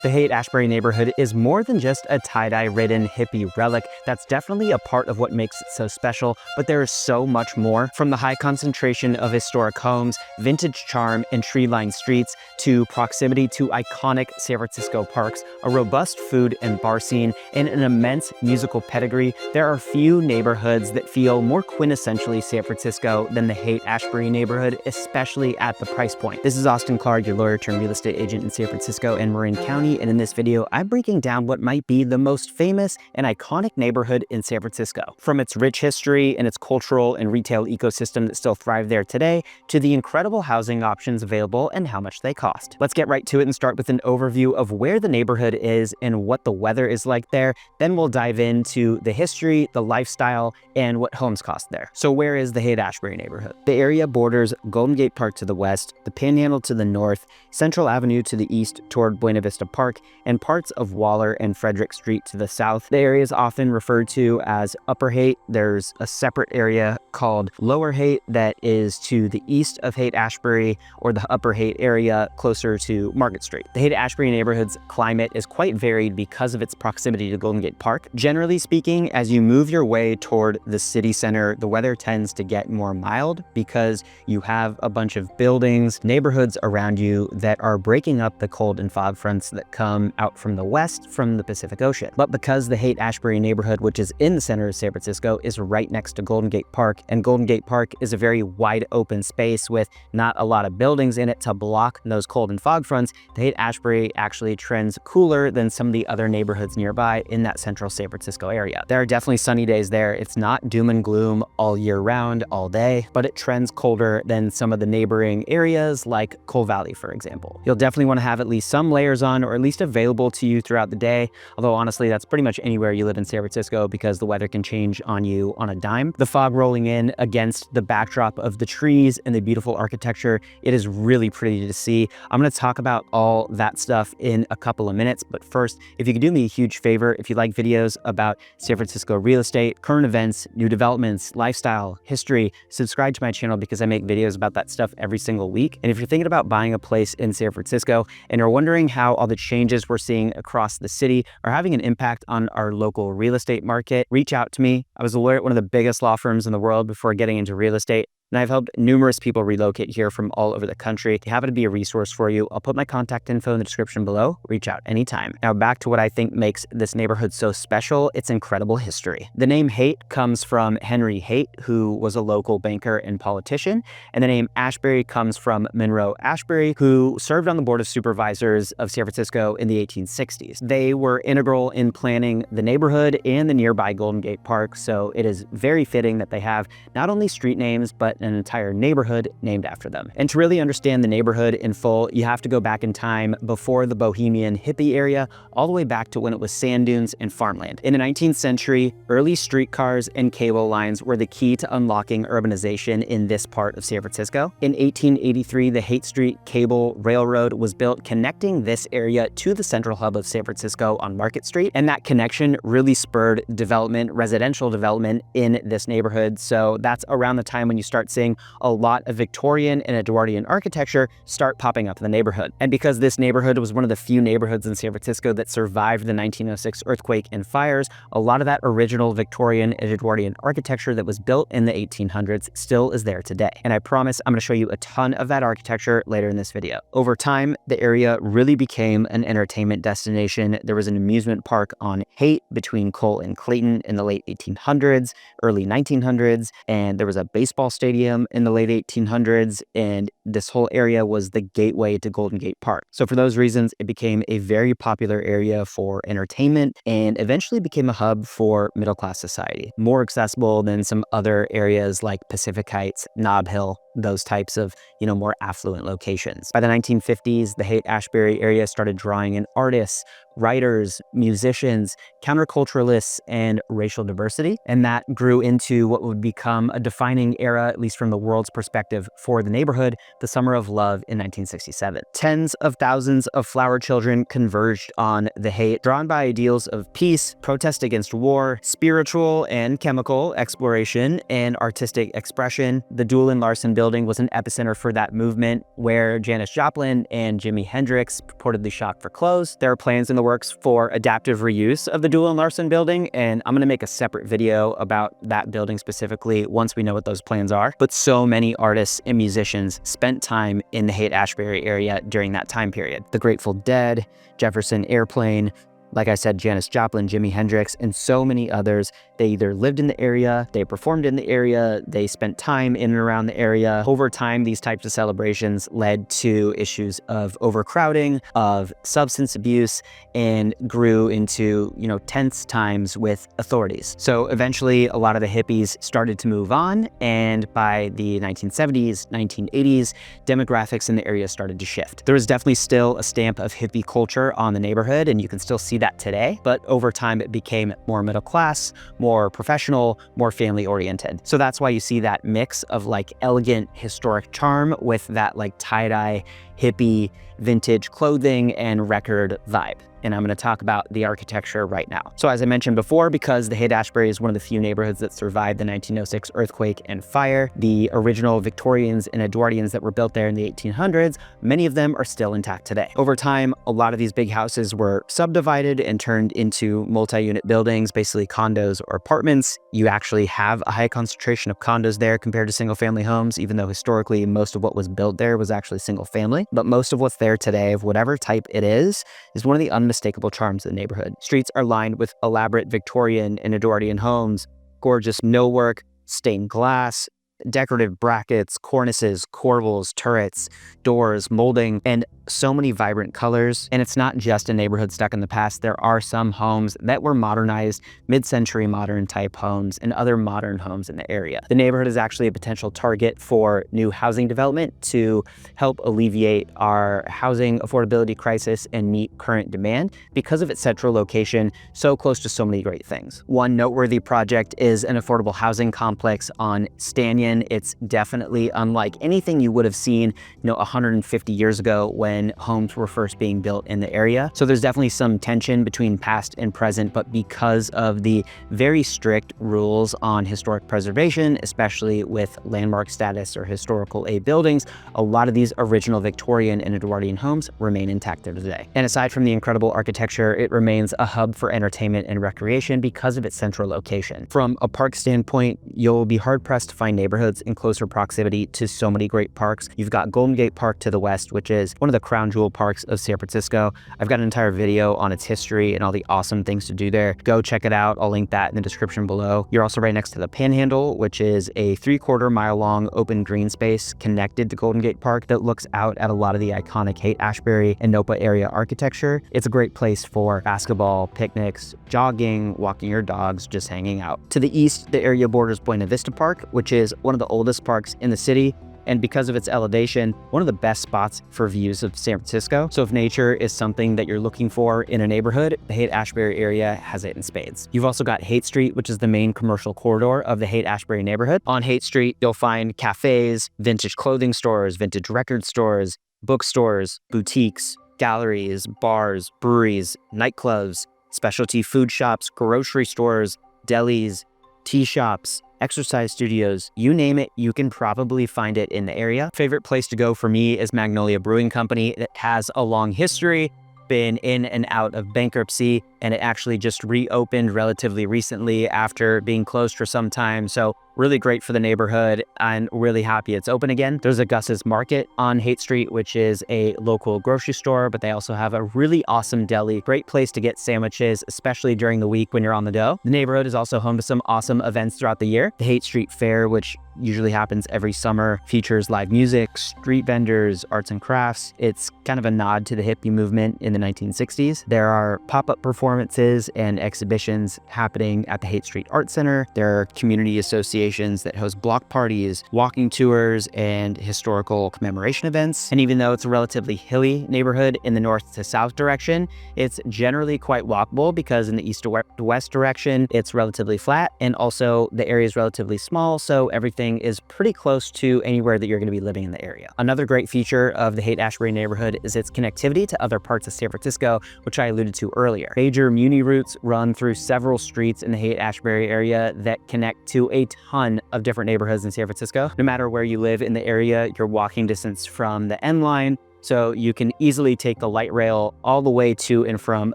The Haight-Ashbury neighborhood is more than just a tie-dye ridden hippie relic. That's definitely a part of what makes it so special, but there is so much more. From the high concentration of historic homes, vintage charm, and tree-lined streets, to proximity to iconic San Francisco parks, a robust food and bar scene, and an immense musical pedigree, there are few neighborhoods that feel more quintessentially San Francisco than the Haight-Ashbury neighborhood, especially at the price point. This is Austin Clark, your lawyer turned real estate agent in San Francisco and Marin County, and in this video, I'm breaking down what might be the most famous and iconic neighborhood in San Francisco. From its rich history and its cultural and retail ecosystem that still thrive there today, to the incredible housing options available and how much they cost. Let's get right to it and start with an overview of where the neighborhood is and what the weather is like there. Then we'll dive into the history, the lifestyle, and what homes cost there. So where is the Haight-Ashbury neighborhood? The area borders Golden Gate Park to the west, the Panhandle to the north, Central Avenue to the east toward Buena Vista Park, and parts of Waller and Frederick Street to the south. The area is often referred to as Upper Haight. There's a separate area called Lower Haight that is to the east of Haight-Ashbury, or the Upper Haight area closer to Market Street. The Haight-Ashbury neighborhood's climate is quite varied because of its proximity to Golden Gate Park. Generally speaking, as you move your way toward the city center, the weather tends to get more mild because you have a bunch of buildings, neighborhoods around you that are breaking up the cold and fog fronts that come out from the west from the Pacific Ocean. But because the Haight-Ashbury neighborhood, which is in the center of San Francisco, is right next to Golden Gate Park, and Golden Gate Park is a very wide open space with not a lot of buildings in it to block those cold and fog fronts, the Haight-Ashbury actually trends cooler than some of the other neighborhoods nearby in that central San Francisco area. There are definitely sunny days there. It's not doom and gloom all year round, all day, but it trends colder than some of the neighboring areas like Cole Valley, for example. You'll definitely want to have at least some layers on, or at least available to you throughout the day, although honestly that's pretty much anywhere you live in San Francisco because the weather can change on you on a dime. The fog rolling in against the backdrop of the trees and the beautiful architecture, it is really pretty to see. I'm going to talk about all that stuff in a couple of minutes, but first, if you could do me a huge favor, if you like videos about San Francisco real estate, current events, new developments, lifestyle, history, subscribe to my channel because I make videos about that stuff every single week. And if you're thinking about buying a place in San Francisco and you're wondering how all the changes we're seeing across the city are having an impact on our local real estate market, reach out to me. I was a lawyer at one of the biggest law firms in the world before getting into real estate, and I've helped numerous people relocate here from all over the country. If you happen to be a resource for you, I'll put my contact info in the description below. Reach out anytime. Now back to what I think makes this neighborhood so special, its incredible history. The name Haight comes from Henry Haight, who was a local banker and politician, and the name Ashbury comes from Monroe Ashbury, who served on the Board of Supervisors of San Francisco in the 1860s. They were integral in planning the neighborhood and the nearby Golden Gate Park, so it is very fitting that they have not only street names, but an entire neighborhood named after them. And to really understand the neighborhood in full, you have to go back in time before the bohemian hippie area, all the way back to when it was sand dunes and farmland. In the 19th century, early streetcars and cable lines were the key to unlocking urbanization in this part of San Francisco. In 1883, the Haight Street Cable Railroad was built, connecting this area to the central hub of San Francisco on Market Street, and that connection really spurred development, residential development in this neighborhood. So that's around the time when you start seeing a lot of Victorian and Edwardian architecture start popping up in the neighborhood. And because this neighborhood was one of the few neighborhoods in San Francisco that survived the 1906 earthquake and fires, a lot of that original Victorian and Edwardian architecture that was built in the 1800s still is there today. And I promise I'm going to show you a ton of that architecture later in this video. Over time, the area really became an entertainment destination. There was an amusement park on Haight between Cole and Clayton in the late 1800s, early 1900s, and there was a baseball stadium in the late 1800s, and this whole area was the gateway to Golden Gate Park. So for those reasons, it became a very popular area for entertainment and eventually became a hub for middle-class society. More accessible than some other areas like Pacific Heights, Nob Hill, those types of, more affluent locations. By the 1950s, the Haight-Ashbury area started drawing in artists, writers, musicians, counterculturalists, and racial diversity. And that grew into what would become a defining era, at least from the world's perspective, for the neighborhood, the Summer of Love in 1967. Tens of thousands of flower children converged on the Haight, drawn by ideals of peace, protest against war, spiritual and chemical exploration, and artistic expression. The Doolin Larson building was an epicenter for that movement, where Janis Joplin and Jimi Hendrix purportedly shopped for clothes. There are plans in the works for adaptive reuse of the Doolin Larson building, and I'm going to make a separate video about that building specifically once we know what those plans are. But so many artists and musicians spent time in the Haight-Ashbury area during that time period. The Grateful Dead, Jefferson Airplane, like I said, Janis Joplin, Jimi Hendrix, and so many others. They either lived in the area, they performed in the area, they spent time in and around the area. Over time, these types of celebrations led to issues of overcrowding, of substance abuse, and grew into, tense times with authorities. So eventually, a lot of the hippies started to move on, and by the 1970s, 1980s, demographics in the area started to shift. There was definitely still a stamp of hippie culture on the neighborhood, and you can still see that today, but over time it became more middle class, more professional, more family oriented. So that's why you see that mix of like elegant historic charm with that like tie-dye hippie vintage clothing and record vibe. And I'm going to talk about the architecture right now. So as I mentioned before, because the Haight-Ashbury is one of the few neighborhoods that survived the 1906 earthquake and fire, the original Victorians and Edwardians that were built there in the 1800s, many of them are still intact today. Over time, a lot of these big houses were subdivided and turned into multi-unit buildings, basically condos or apartments. You actually have a high concentration of condos there compared to single-family homes, even though historically most of what was built there was actually single-family. But most of what's there today, of whatever type it is one of the unmistakable charms of the neighborhood. Streets are lined with elaborate Victorian and Edwardian homes, gorgeous millwork, stained glass, decorative brackets, cornices, corbels, turrets, doors, molding, and so many vibrant colors. And it's not just a neighborhood stuck in the past. There are some homes that were modernized, mid-century modern type homes, and other modern homes in the area. The neighborhood is actually a potential target for new housing development to help alleviate our housing affordability crisis and meet current demand because of its central location, so close to so many great things. One noteworthy project is an affordable housing complex on Stanyan. It's definitely unlike anything you would have seen, 150 years ago when homes were first being built in the area. So there's definitely some tension between past and present, but because of the very strict rules on historic preservation, especially with landmark status or historical A buildings, a lot of these original Victorian and Edwardian homes remain intact there today. And aside from the incredible architecture, it remains a hub for entertainment and recreation because of its central location. From a park standpoint, you'll be hard-pressed to find neighborhoods in closer proximity to so many great parks. You've got Golden Gate Park to the west, which is one of the crown jewel parks of San Francisco. I've got an entire video on its history and all the awesome things to do there. Go check it out. I'll link that in the description below. You're also right next to the Panhandle, which is a 3/4 mile long open green space connected to Golden Gate Park that looks out at a lot of the iconic Haight-Ashbury and Nopa area architecture. It's a great place for basketball, picnics, jogging, walking your dogs, just hanging out. To the east, the area borders Buena Vista Park, which is one of the oldest parks in the city, and because of its elevation, one of the best spots for views of San Francisco. So if nature is something that you're looking for in a neighborhood, the Haight-Ashbury area has it in spades. You've also got Haight Street, which is the main commercial corridor of the Haight-Ashbury neighborhood. On Haight Street, you'll find cafes, vintage clothing stores, vintage record stores, bookstores, boutiques, galleries, bars, breweries, nightclubs, specialty food shops, grocery stores, delis, tea shops, exercise studios, you name it, you can probably find it in the area. Favorite place to go for me is Magnolia Brewing Company. It has a long history, been in and out of bankruptcy, and it actually just reopened relatively recently after being closed for some time. So really great for the neighborhood and really happy it's open again. There's a Gus's Market on Haight Street, which is a local grocery store, but they also have a really awesome deli. Great place to get sandwiches, especially during the week when you're on the go. The neighborhood is also home to some awesome events throughout the year. The Haight Street Fair, which usually happens every summer, features live music, street vendors, arts and crafts. It's kind of a nod to the hippie movement in the 1960s. There are pop-up performances and exhibitions happening at the Haight Street Art Center. There are community associations associations that host block parties, walking tours, and historical commemoration events. And even though it's a relatively hilly neighborhood in the north to south direction, it's generally quite walkable because in the east to west direction, it's relatively flat, and also the area is relatively small, so everything is pretty close to anywhere that you're going to be living in the area. Another great feature of the Haight-Ashbury neighborhood is its connectivity to other parts of San Francisco, which I alluded to earlier. Major muni routes run through several streets in the Haight-Ashbury area that connect to a ton of different neighborhoods in San Francisco. No matter where you live in the area, you're walking distance from the N line, so you can easily take the light rail all the way to and from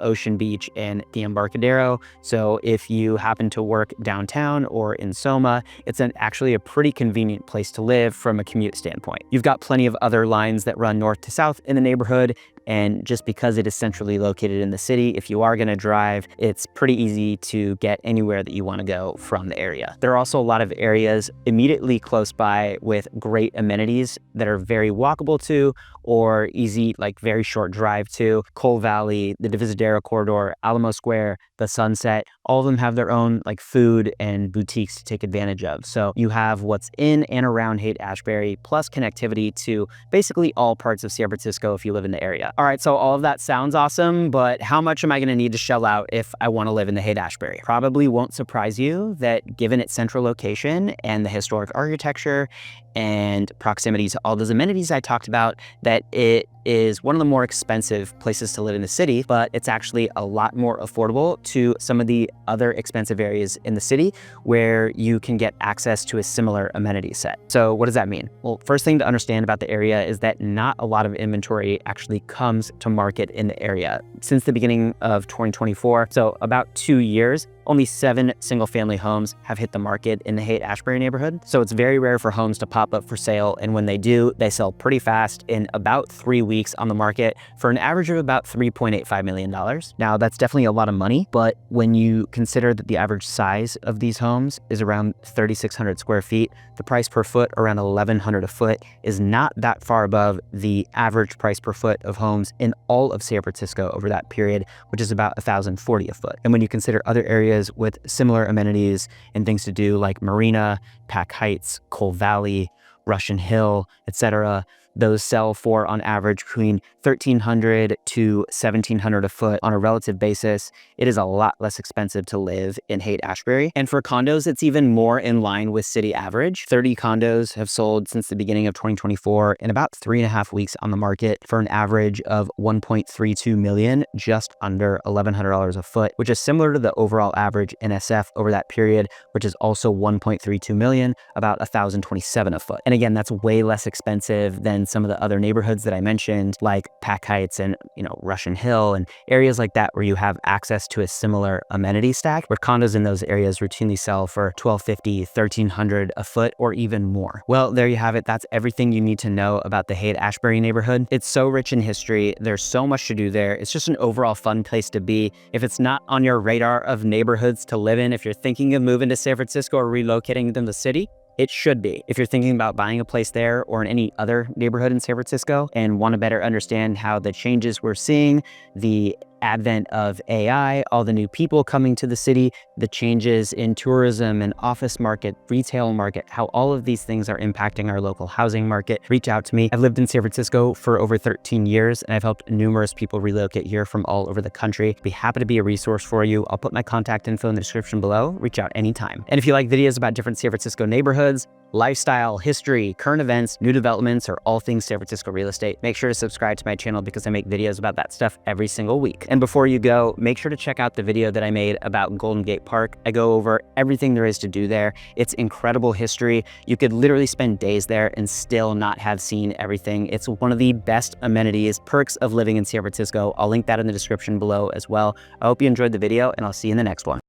Ocean Beach and the Embarcadero. So if you happen to work downtown or in Soma, it's actually a pretty convenient place to live from a commute standpoint. You've got plenty of other lines that run north to south in the neighborhood, and just because it is centrally located in the city, if you are going to drive, it's pretty easy to get anywhere that you want to go from the area. There are also a lot of areas immediately close by with great amenities that are very walkable to, or easy, like very short drive to. Cole Valley, the Divisadero Corridor, Alamo Square, the Sunset, all of them have their own like food and boutiques to take advantage of. So you have what's in and around Haight-Ashbury, plus connectivity to basically all parts of San Francisco if you live in the area. All right, so all of that sounds awesome, but how much am I going to need to shell out if I want to live in the Haight-Ashbury? Probably won't surprise you that given its central location and the historic architecture and proximity to all those amenities I talked about, that it is one of the more expensive places to live in the city, but it's actually a lot more affordable to some of the other expensive areas in the city where you can get access to a similar amenity set. So what does that mean? Well, first thing to understand about the area is that not a lot of inventory actually comes to market in the area. Since the beginning of 2024, so about 2 years, only 7 single-family homes have hit the market in the Haight-Ashbury neighborhood. So it's very rare for homes to pop up for sale, and when they do, they sell pretty fast in about 3 weeks on the market for an average of about $3.85 million. Now, that's definitely a lot of money, but when you consider that the average size of these homes is around 3,600 square feet, the price per foot around $1,100 a foot is not that far above the average price per foot of homes in all of San Francisco over that period, which is about $1,040 a foot. And when you consider other areas with similar amenities and things to do like Marina, Pack Heights, Cole Valley, Russian Hill, etc., those sell for on average between $1,300 to $1,700 a foot on a relative basis. It is a lot less expensive to live in Haight-Ashbury. And for condos, it's even more in line with city average. 30 condos have sold since the beginning of 2024 in about 3.5 weeks on the market for an average of $1.32 million, just under $1,100 a foot, which is similar to the overall average in SF over that period, which is also $1.32 million, about $1,027 a foot. And again, that's way less expensive than some of the other neighborhoods that I mentioned, like Pack Heights and Russian Hill and areas like that where you have access to a similar amenity stack, where condos in those areas routinely sell for $1,250, $1,300 a foot, or even more. Well, there you have it. That's everything you need to know about the Haight-Ashbury neighborhood. It's so rich in history. There's so much to do there. It's just an overall fun place to be. If it's not on your radar of neighborhoods to live in, if you're thinking of moving to San Francisco or relocating to the city, it should be. If you're thinking about buying a place there or in any other neighborhood in San Francisco and want to better understand how the changes we're seeing, the advent of AI, all the new people coming to the city, the changes in tourism and office market, retail market, how all of these things are impacting our local housing market, reach out to me. I've lived in San Francisco for over 13 years and I've helped numerous people relocate here from all over the country. Be happy to be a resource for you. I'll put my contact info in the description below. Reach out anytime. And if you like videos about different San Francisco neighborhoods, lifestyle, history, current events, new developments, or all things San Francisco real estate, make sure to subscribe to my channel because I make videos about that stuff every single week. And before you go, make sure to check out the video that I made about Golden Gate Park. I go over everything there is to do there. It's incredible history. You could literally spend days there and still not have seen everything. It's one of the best amenities, perks of living in San Francisco. I'll link that in the description below as well. I hope you enjoyed the video and I'll see you in the next one.